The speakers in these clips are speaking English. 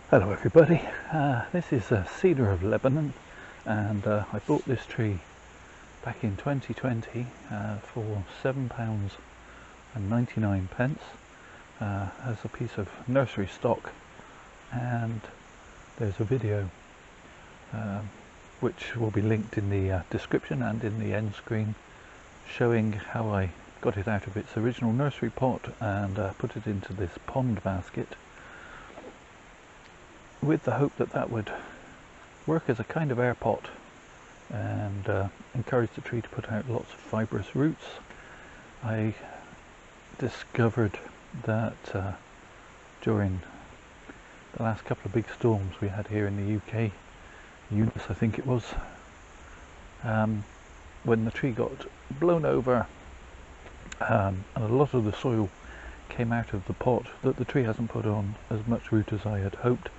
Hello everybody, this is Cedar of Lebanon, and I bought this tree back in 2020 for £7.99 as a piece of nursery stock, and there's a video which will be linked in the description and in the end screen, showing how I got it out of its original nursery pot and put it into this pond basket, with the hope that that would work as a kind of air pot and encourage the tree to put out lots of fibrous roots. I discovered that during the last couple of big storms we had here in the UK, Eunice I think it was, when the tree got blown over and a lot of the soil came out of the pot, that the tree hasn't put on as much root as I had hoped.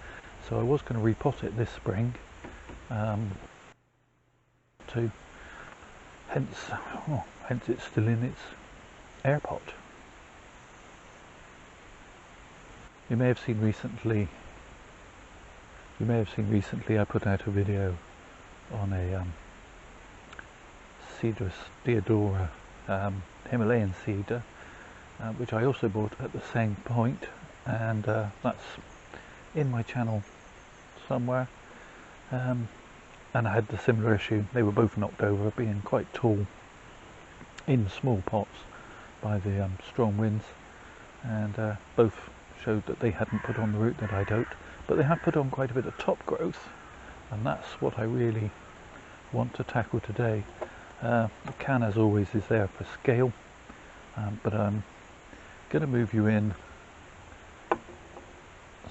So I was going to repot it this spring, hence it's still in its air pot. You may have seen recently I put out a video on a Cedar Deodora Himalayan cedar, which I also bought at the same point, and that's in my channel somewhere, and I had the similar issue. They were both knocked over, being quite tall in small pots by the strong winds, and both showed that they hadn't put on the root that I'd hoped, but they have put on quite a bit of top growth, and that's what I really want to tackle today. The can, as always, is there for scale, but I'm going to move you in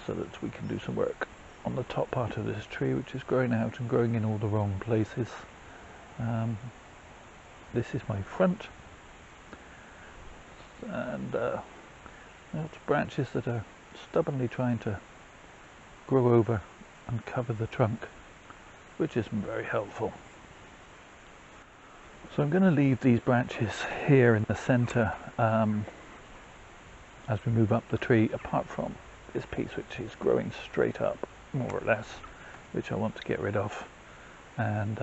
so that we can do some work on the top part of this tree, which is growing out and growing in all the wrong places. This is my front, and there's branches that are stubbornly trying to grow over and cover the trunk, which isn't very helpful. So I'm going to leave these branches here in the centre as we move up the tree, apart from this piece which is growing straight up, more or less, which I want to get rid of. And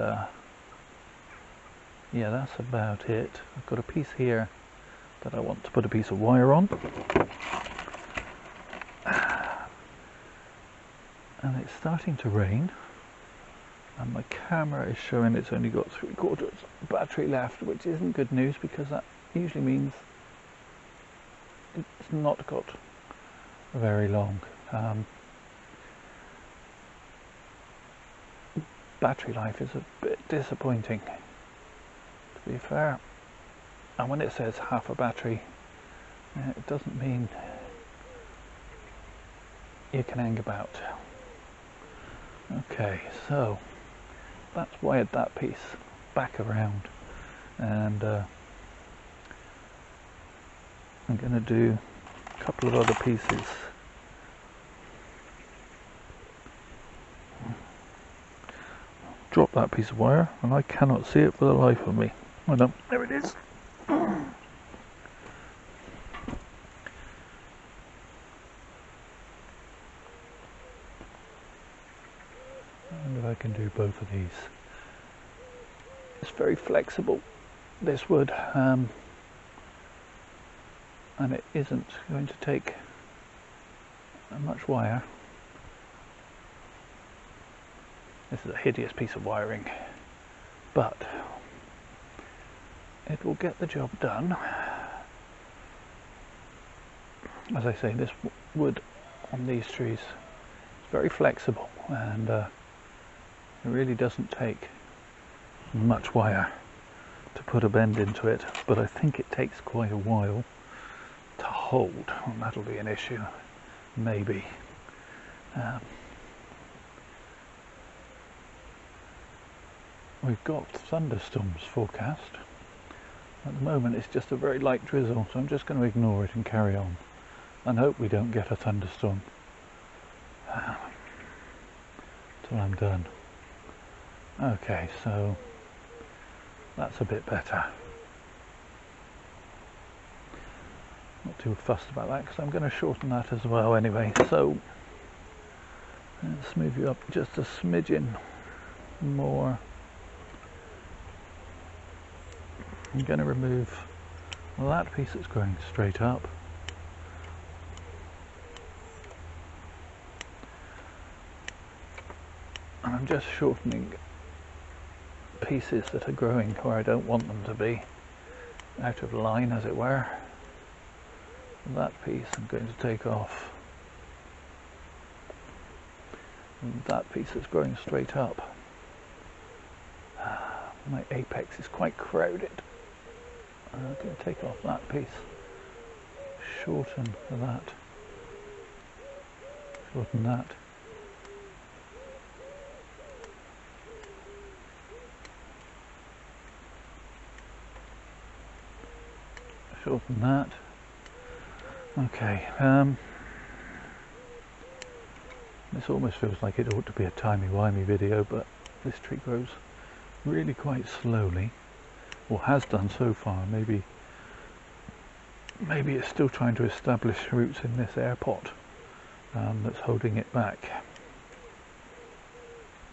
yeah, that's about it. I've got a piece here that I want to put a piece of wire on, and it's starting to rain, and my camera is showing it's only got 3/4 battery left, which isn't good news, because that usually means it's not got very long. Battery life is a bit disappointing, to be fair, and when it says half a battery, it doesn't mean you can hang about. Okay, so that's wired that piece back around, and I'm going to do a couple of other pieces. Drop that piece of wire, and I cannot see it for the life of me. I don't. There it is. And if I can do both of these. It's very flexible, this wood, and it isn't going to take much wire. This is a hideous piece of wiring, but it will get the job done. As I say, this wood on these trees is very flexible, and it really doesn't take much wire to put a bend into it, but I think it takes quite a while to hold, and that'll be an issue, maybe. We've got thunderstorms forecast. At the moment it's just a very light drizzle, so I'm just going to ignore it and carry on and hope we don't get a thunderstorm till I'm done. Okay, so that's a bit better. Not too fussed about that, because I'm going to shorten that as well anyway. So Let's move you up just a smidgen more. I'm going to remove that piece that's growing straight up. And I'm just shortening pieces that are growing where I don't want them to be, out of line as it were. That piece I'm going to take off. And that piece that's growing straight up. My apex is quite crowded. I'm going to take off that piece, shorten that, shorten that. Shorten that. Okay, this almost feels like it ought to be a timey-wimey video, but this tree grows really quite slowly, or has done so far. Maybe it's still trying to establish roots in this air pot that's holding it back.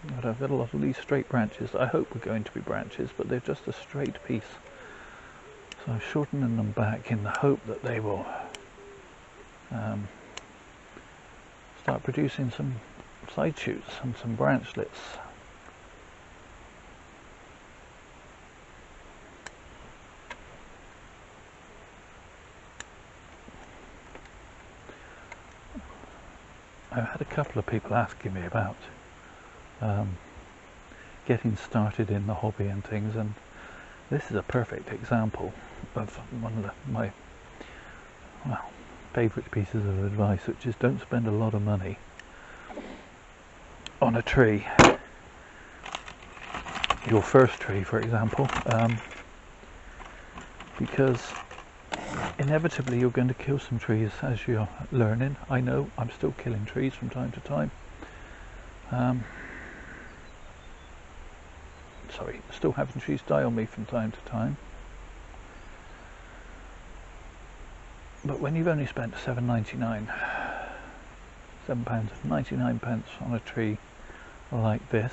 But I've got a lot of these straight branches that I hope are going to be branches, but they're just a straight piece. So I'm shortening them back in the hope that they will start producing some side shoots and some branchlets. I've had a couple of people asking me about getting started in the hobby and things, and this is a perfect example of one of my favourite pieces of advice, which is don't spend a lot of money on a tree. Your first tree, for example, because inevitably you're going to kill some trees as you're learning. I know I'm still killing trees from time to time. Still having trees die on me from time to time. But when you've only spent £7.99 on a tree like this,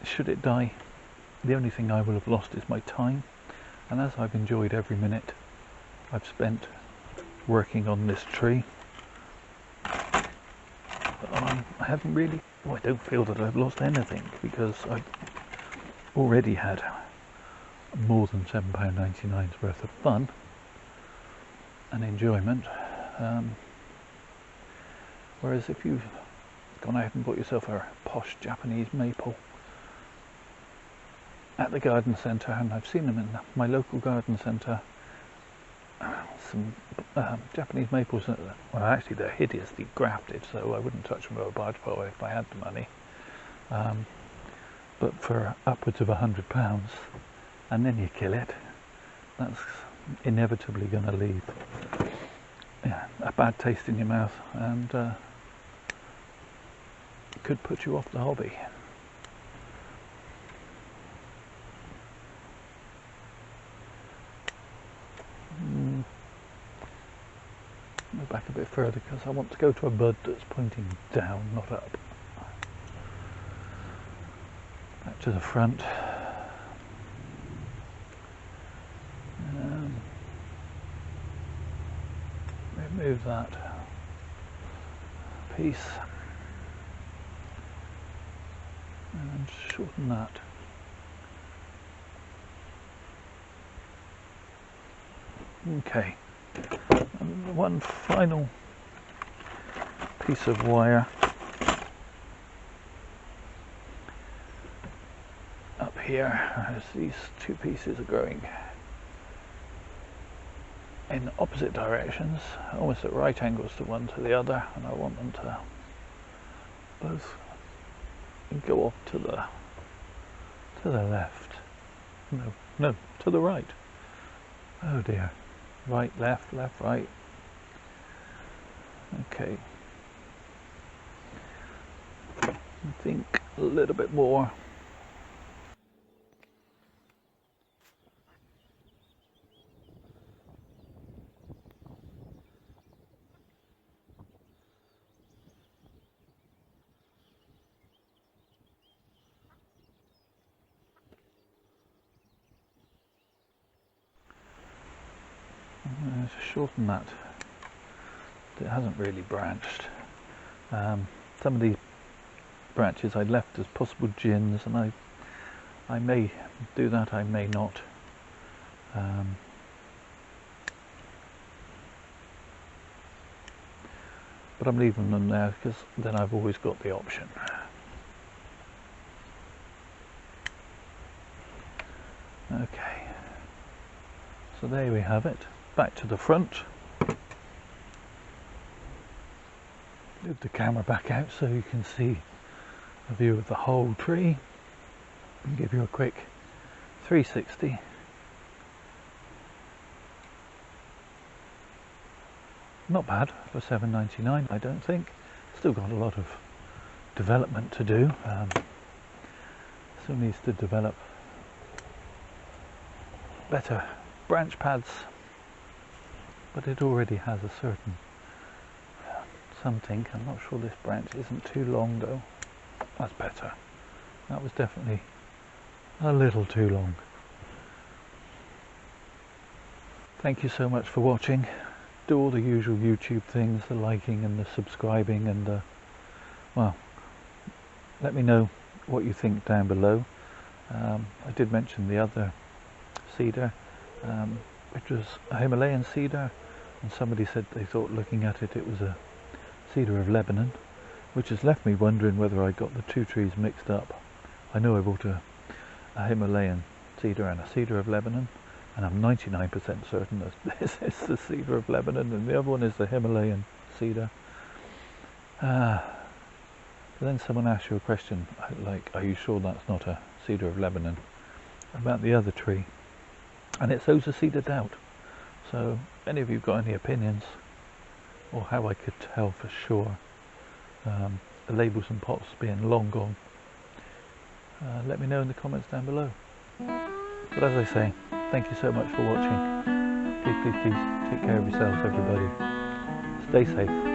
should it die, the only thing I will have lost is my time. And as I've enjoyed every minute I've spent working on this tree, I haven't really, I don't feel that I've lost anything, because I've already had more than £7.99's worth of fun and enjoyment. Whereas if you've gone out and bought yourself a posh Japanese maple at the garden centre, and I've seen them in my local garden centre, some Japanese maples that, well, actually they're hideously grafted, so I wouldn't touch them with a barge pole if I had the money, but for upwards of £100, and then you kill it, that's inevitably going to leave a bad taste in your mouth, and could put you off the hobby. Go back a bit further because I want to go to a bud that's pointing down, not up. Back to the front. Remove that piece and shorten that. Okay, and one final piece of wire up here, as these two pieces are growing in opposite directions, almost at right angles to one to the other, and I want them to both go off to the left. No, to the right. Oh dear. Right, left, left, right. Okay. I think a little bit more. to shorten that. It hasn't really branched. Some of these branches I left as possible gins, and I may do that, I may not. But I'm leaving them there because then I've always got the option. Okay, so there we have it. Back to the front. Move the camera back out so you can see a view of the whole tree and give you a quick 360. Not bad for $7.99, I don't think. Still got a lot of development to do. Still needs to develop better branch pads, but it already has a certain something. I'm not sure this branch isn't too long though. That's better. That was definitely a little too long. Thank you so much for watching. Do all the usual YouTube things, the liking and the subscribing, and well, let me know what you think down below. I did mention the other cedar, which was a Himalayan cedar, and somebody said they thought looking at it was a cedar of Lebanon, which has left me wondering whether I got the two trees mixed up. I know I bought a Himalayan cedar and a cedar of Lebanon, and I'm 99% certain that this is the cedar of Lebanon and the other one is the Himalayan cedar. But then someone asks you a question like, are you sure that's not a cedar of Lebanon, about the other tree, and it sows a seed of doubt. So any of you got any opinions, or how I could tell for sure the labels and pots being long gone, let me know in the comments down below. But as I say, thank you so much for watching. Please take care of yourselves, everybody. Stay safe.